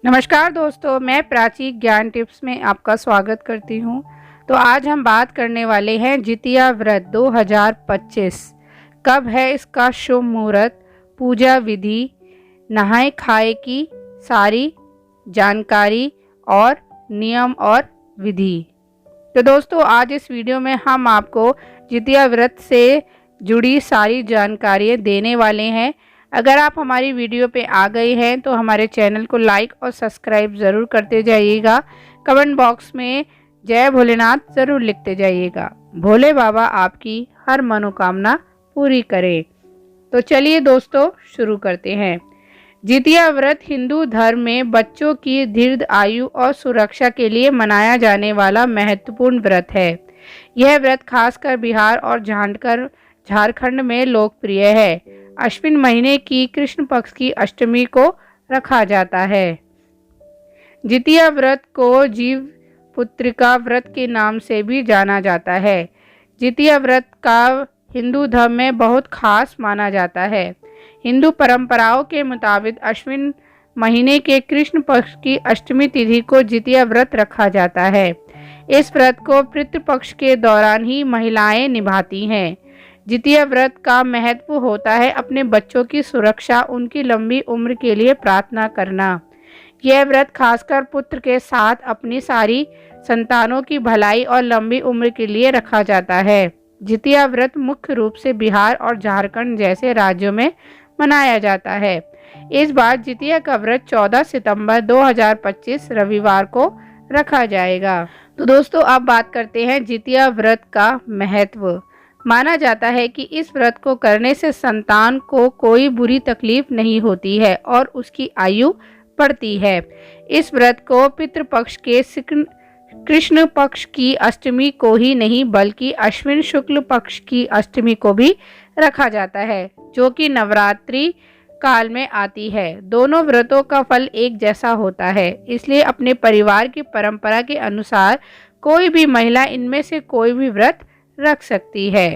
नमस्कार दोस्तों, मैं प्राची ज्ञान टिप्स में आपका स्वागत करती हूँ। तो आज हम बात करने वाले हैं जितिया व्रत 2025। कब है इसका शुभ मुहूर्त, पूजा विधि, नहाए खाए की सारी जानकारी और नियम और विधि। तो दोस्तों, आज इस वीडियो में हम आपको जितिया व्रत से जुड़ी सारी जानकारियाँ देने वाले हैं। अगर आप हमारी वीडियो पे आ गए हैं तो हमारे चैनल को लाइक और सब्सक्राइब ज़रूर करते जाइएगा। कमेंट बॉक्स में जय भोलेनाथ ज़रूर लिखते जाइएगा। भोले बाबा आपकी हर मनोकामना पूरी करें। तो चलिए दोस्तों, शुरू करते हैं। जितिया व्रत हिंदू धर्म में बच्चों की दीर्घ आयु और सुरक्षा के लिए मनाया जाने वाला महत्वपूर्ण व्रत है। यह व्रत खासकर बिहार और झारखंड में लोकप्रिय है। अश्विन महीने की कृष्ण पक्ष की अष्टमी को रखा जाता है। जितिया व्रत को जीव पुत्रिका व्रत के नाम से भी जाना जाता है। जितिया व्रत का हिंदू धर्म में बहुत खास माना जाता है। हिंदू परंपराओं के मुताबिक अश्विन महीने के कृष्ण पक्ष की अष्टमी तिथि को जितिया व्रत रखा जाता है। इस व्रत को पितृ पक्ष के दौरान ही महिलाएं निभाती हैं। जितिया व्रत का महत्व होता है अपने बच्चों की सुरक्षा, उनकी लंबी उम्र के लिए प्रार्थना करना। यह व्रत खासकर पुत्र के साथ अपनी सारी संतानों की भलाई और लंबी उम्र के लिए रखा जाता है। जितिया व्रत मुख्य रूप से बिहार और झारखंड जैसे राज्यों में मनाया जाता है। इस बार जितिया का व्रत 14 सितंबर 2025 रविवार को रखा जाएगा। तो दोस्तों, अब बात करते हैं जितिया व्रत का महत्व। माना जाता है कि इस व्रत को करने से संतान को कोई बुरी तकलीफ नहीं होती है और उसकी आयु बढ़ती है। इस व्रत को पितृपक्ष के कृष्ण पक्ष की अष्टमी को ही नहीं बल्कि अश्विन शुक्ल पक्ष की अष्टमी को भी रखा जाता है, जो कि नवरात्रि काल में आती है। दोनों व्रतों का फल एक जैसा होता है, इसलिए अपने परिवार की परंपरा के अनुसार कोई भी महिला इनमें से कोई भी व्रत रख सकती है।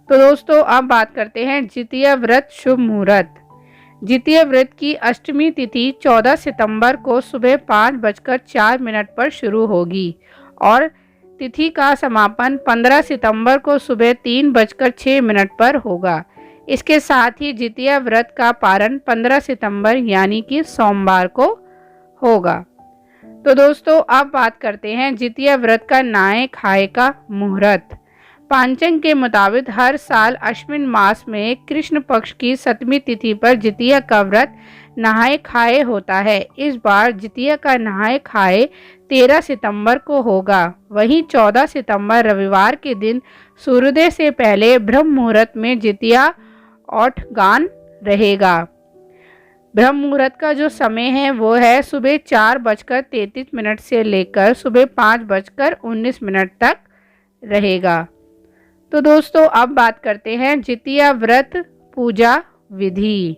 तो दोस्तों, अब बात करते हैं जितिया व्रत शुभ मुहूर्त। जितिया व्रत की अष्टमी तिथि 14 सितंबर को सुबह 5:04 पर शुरू होगी और तिथि का समापन 15 सितंबर को सुबह 3:06 पर होगा। इसके साथ ही जितिया व्रत का पारण 15 सितंबर यानी कि सोमवार को होगा। तो दोस्तों, अब बात करते हैं जितिया व्रत का नहाए खाए का मुहूर्त। पांचंग के मुताबिक हर साल अश्विन मास में कृष्ण पक्ष की 7वीं तिथि पर जितिया का व्रत नहाए खाए होता है। इस बार जितिया का नहाए खाए 13 सितंबर को होगा। वहीं 14 सितंबर रविवार के दिन सूर्योदय से पहले ब्रह्म मुहूर्त में जितिया और गान रहेगा। ब्रह्म मुहूर्त का जो समय है वो है सुबह 4:33 से लेकर सुबह 5:19 तक रहेगा। तो दोस्तों, अब बात करते हैं जितिया व्रत पूजा विधि।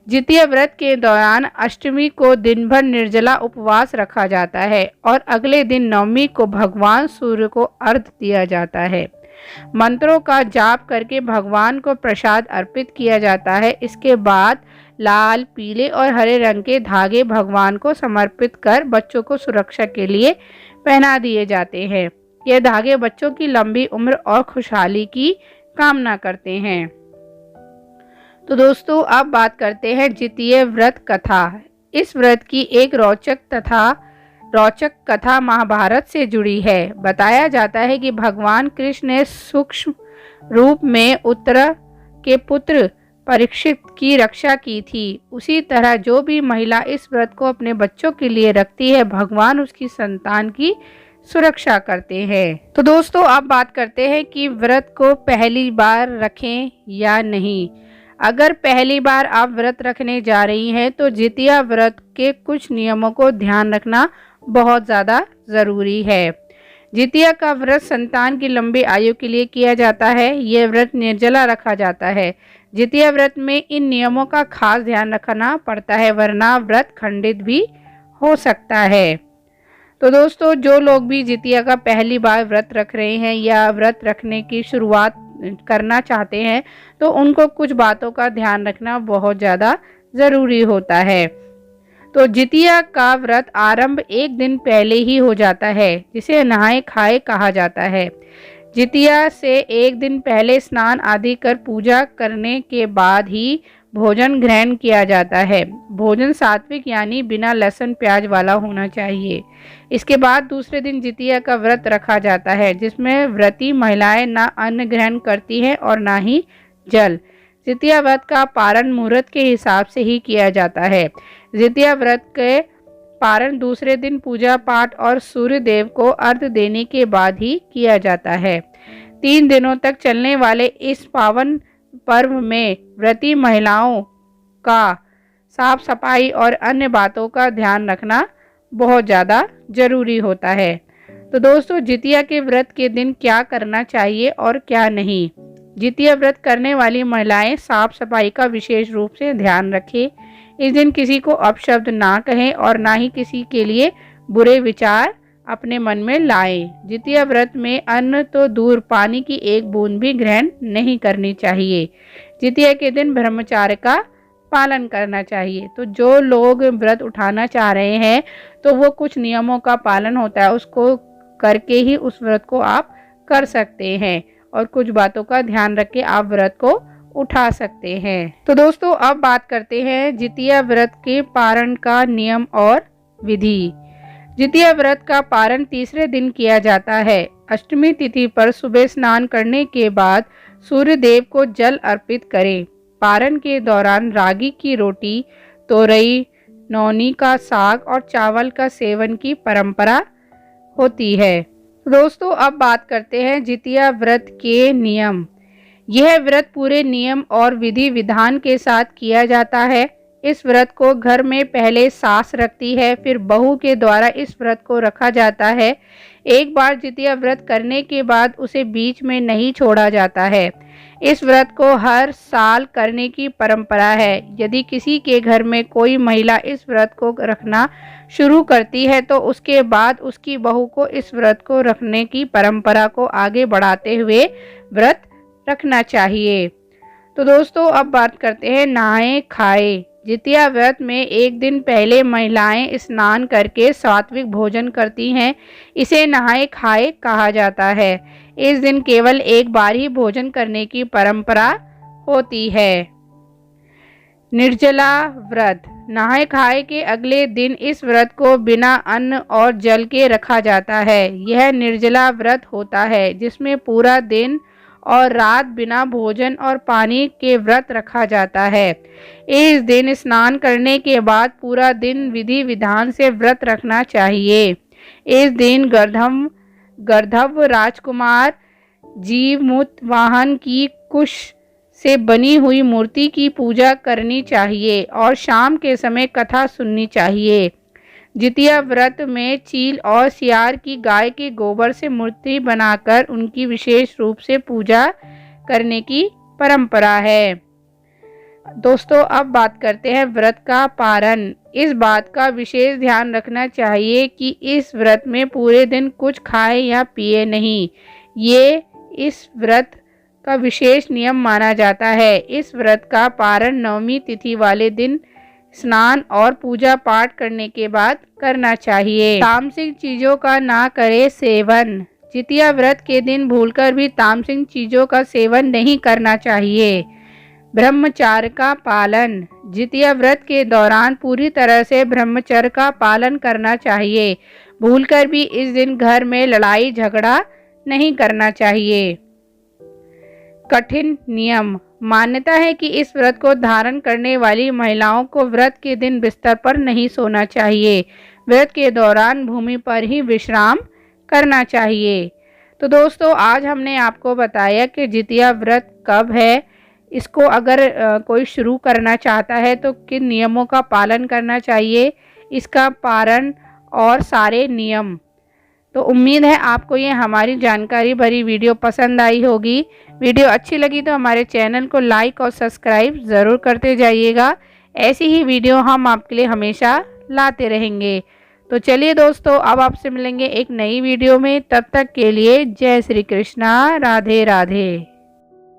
जितिया व्रत के दौरान अष्टमी को दिन भर निर्जला उपवास रखा जाता है और अगले दिन नवमी को भगवान सूर्य को अर्घ्य दिया जाता है। मंत्रों का जाप करके भगवान को प्रसाद अर्पित किया जाता है। इसके बाद लाल, पीले और हरे रंग के धागे भगवान को समर्पित कर बच्चों को सुरक्षा के लिए पहना दिए जाते हैं। ये धागे बच्चों की लंबी उम्र और खुशहाली की कामना करते हैं। तो दोस्तों, अब बात करते हैं जितिया व्रत कथा। इस व्रत की एक रोचक कथा महाभारत से जुड़ी है। बताया जाता है कि भगवान कृष्ण ने सूक्ष्म रूप में उत्तर के पुत्र परीक्षित की रक्षा की थी। उसी तरह जो भी महिला इस व्रत को अपने बच्चों के लिए रखती है, भगवान उसकी संतान की सुरक्षा करते हैं। तो दोस्तों, अब बात करते हैं कि व्रत को पहली बार रखें या नहीं। अगर पहली बार आप व्रत रखने जा रही हैं तो जितिया व्रत के कुछ नियमों को ध्यान रखना बहुत ज़्यादा ज़रूरी है। जितिया का व्रत संतान की लंबी आयु के लिए किया जाता है। यह व्रत निर्जला रखा जाता है। जितिया व्रत में इन नियमों का खास ध्यान रखना पड़ता है, वरना व्रत खंडित भी हो सकता है। तो दोस्तों, जो लोग भी जितिया का पहली बार व्रत रख रहे हैं या व्रत रखने की शुरुआत करना चाहते हैं तो उनको कुछ बातों का ध्यान रखना बहुत ज़्यादा ज़रूरी होता है। तो जितिया का व्रत आरंभ एक दिन पहले ही हो जाता है, जिसे नहाए खाए कहा जाता है। जितिया से एक दिन पहले स्नान आदि कर पूजा करने के बाद ही भोजन ग्रहण किया जाता है। भोजन सात्विक यानी बिना लहसुन प्याज वाला होना चाहिए। इसके बाद दूसरे दिन जितिया का व्रत रखा जाता है, जिसमें व्रती महिलाएं ना अन्न ग्रहण करती हैं और ना ही जल। जितिया व्रत का पारण मुहूर्त के हिसाब से ही किया जाता है। जितिया व्रत के पारण दूसरे दिन पूजा पाठ और सूर्य देव को अर्घ्य देने के बाद ही किया जाता है। 3 दिनों तक चलने वाले इस पावन पर्व में व्रती महिलाओं का साफ सफाई और अन्य बातों का ध्यान रखना बहुत ज़्यादा जरूरी होता है। तो दोस्तों, जितिया के व्रत के दिन क्या करना चाहिए और क्या नहीं। जितिया व्रत करने वाली महिलाएं साफ सफाई का विशेष रूप से ध्यान रखें। इस दिन किसी को अपशब्द ना कहें और ना ही किसी के लिए बुरे विचार अपने मन में लाएं। जितिया व्रत में अन्न तो दूर, पानी की एक बूंद भी ग्रहण नहीं करनी चाहिए। जितिया के दिन ब्रह्मचर्य का पालन करना चाहिए। तो जो लोग व्रत उठाना चाह रहे हैं तो वो कुछ नियमों का पालन होता है, उसको करके ही उस व्रत को आप कर सकते हैं और कुछ बातों का ध्यान रख के आप व्रत को उठा सकते हैं। तो दोस्तों, अब बात करते हैं जितिया व्रत के पारण का नियम और विधि। जितिया व्रत का पारण तीसरे दिन किया जाता है। अष्टमी तिथि पर सुबह स्नान करने के बाद सूर्य देव को जल अर्पित करें। पारण के दौरान रागी की रोटी, तोरई, नौनी का साग और चावल का सेवन की परंपरा होती है। दोस्तों, अब बात करते हैं जितिया व्रत के नियम। यह व्रत पूरे नियम और विधि विधान के साथ किया जाता है। इस व्रत को घर में पहले सास रखती है, फिर बहू के द्वारा इस व्रत को रखा जाता है। एक बार जितिया व्रत करने के बाद उसे बीच में नहीं छोड़ा जाता है। इस व्रत को हर साल करने की परंपरा है। यदि किसी के घर में कोई महिला इस व्रत को रखना शुरू करती है तो उसके बाद उसकी बहू को इस व्रत को रखने की परंपरा को आगे बढ़ाते हुए व्रत रखना चाहिए। तो दोस्तों, अब बात करते हैं नहाए खाए। जितिया व्रत में एक दिन पहले महिलाएं स्नान करके सात्विक भोजन करती हैं। इसे नहाए खाए कहा जाता है। इस दिन केवल एक बार ही भोजन करने की परंपरा होती है। निर्जला व्रत। नहाए खाए के अगले दिन इस व्रत को बिना अन्न और जल के रखा जाता है। यह निर्जला व्रत होता है जिसमें पूरा दिन और रात बिना भोजन और पानी के व्रत रखा जाता है। इस दिन स्नान करने के बाद पूरा दिन विधि विधान से व्रत रखना चाहिए। इस दिन गर्दभ राजकुमार जीवमुत वाहन की कुश से बनी हुई मूर्ति की पूजा करनी चाहिए और शाम के समय कथा सुननी चाहिए। जितिया व्रत में चील और सियार की गाय के गोबर से मूर्ति बनाकर उनकी विशेष रूप से पूजा करने की परंपरा है। दोस्तों, अब बात करते हैं व्रत का पारण। इस बात का विशेष ध्यान रखना चाहिए कि इस व्रत में पूरे दिन कुछ खाए या पिए नहीं। ये इस व्रत का विशेष नियम माना जाता है। इस व्रत का पारण नवमी तिथि वाले दिन स्नान और पूजा पाठ करने के बाद करना चाहिए। तामसिक चीजों का ना करे सेवन। जितिया व्रत के दिन भूलकर भी तामसिक चीजों का सेवन नहीं करना चाहिए। ब्रह्मचर्य का पालन। जितिया व्रत के दौरान पूरी तरह से ब्रह्मचर्य का पालन करना चाहिए। भूलकर भी इस दिन घर में लड़ाई झगड़ा नहीं करना चाहिए। कठिन नियम। मान्यता है कि इस व्रत को धारण करने वाली महिलाओं को व्रत के दिन बिस्तर पर नहीं सोना चाहिए। व्रत के दौरान भूमि पर ही विश्राम करना चाहिए। तो दोस्तों, आज हमने आपको बताया कि जितिया व्रत कब है। इसको अगर कोई शुरू करना चाहता है तो किन नियमों का पालन करना चाहिए, इसका पारण और सारे नियम। तो उम्मीद है आपको ये हमारी जानकारी भरी वीडियो पसंद आई होगी। वीडियो अच्छी लगी तो हमारे चैनल को लाइक और सब्सक्राइब ज़रूर करते जाइएगा। ऐसी ही वीडियो हम आपके लिए हमेशा लाते रहेंगे। तो चलिए दोस्तों, अब आपसे मिलेंगे एक नई वीडियो में। तब तक के लिए जय श्री कृष्णा, राधे राधे।